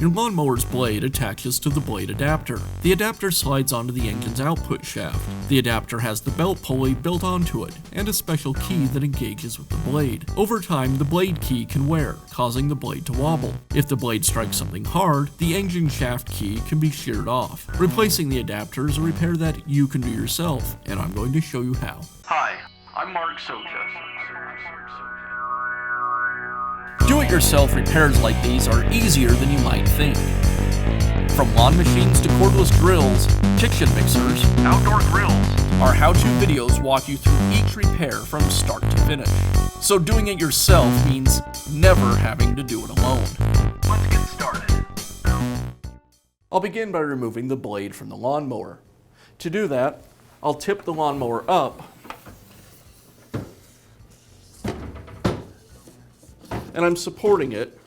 Your lawnmower's blade attaches to the blade adapter. The adapter slides onto the engine's output shaft. The adapter has the belt pulley built onto it, and a special key that engages with the blade. Over time, the blade key can wear, causing the blade to wobble. If the blade strikes something hard, the engine shaft key can be sheared off. Replacing the adapter is a repair that you can do yourself, and I'm going to show you how. Hi, I'm Mark Socha. Do-it-yourself repairs like these are easier than you might think. From lawn machines to cordless drills, kitchen mixers, Outdoor grills. our how-to videos walk you through each repair from start to finish. So doing it yourself means never having to do it alone. Let's get started. I'll begin by removing the blade from the lawnmower. To do that, I'll tip the lawnmower up and I'm supporting it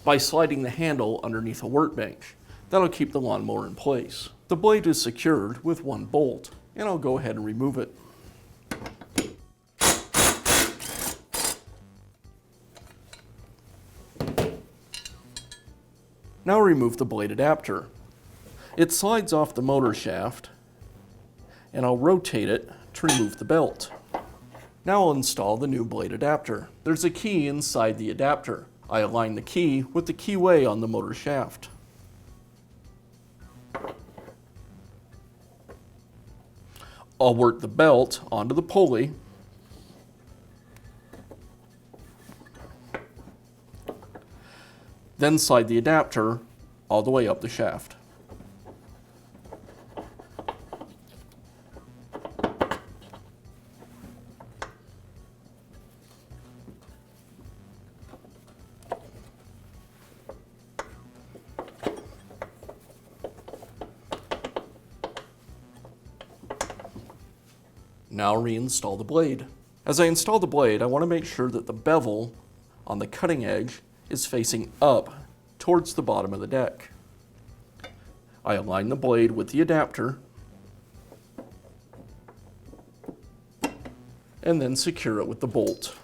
by sliding the handle underneath a workbench. That'll keep the lawnmower in place. The blade is secured with one bolt, and I'll go ahead and remove it. Now remove the blade adapter. It slides off the motor shaft, and I'll rotate it to remove the belt. Now I'll install the new blade adapter. There's a key inside the adapter. I align the key with the keyway on the motor shaft. I'll work the belt onto the pulley then slide the adapter all the way up the shaft. Now reinstall the blade. As I install the blade, I want to make sure that the bevel on the cutting edge is facing up towards the bottom of the deck. I align the blade with the adapter and then secure it with the bolt.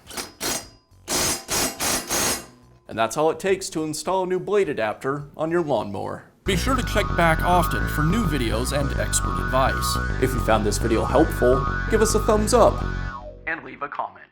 And that's all it takes to install a new blade adapter on your lawnmower. Be sure to check back often for new videos and expert advice. If you found this video helpful, give us a thumbs up And leave a comment.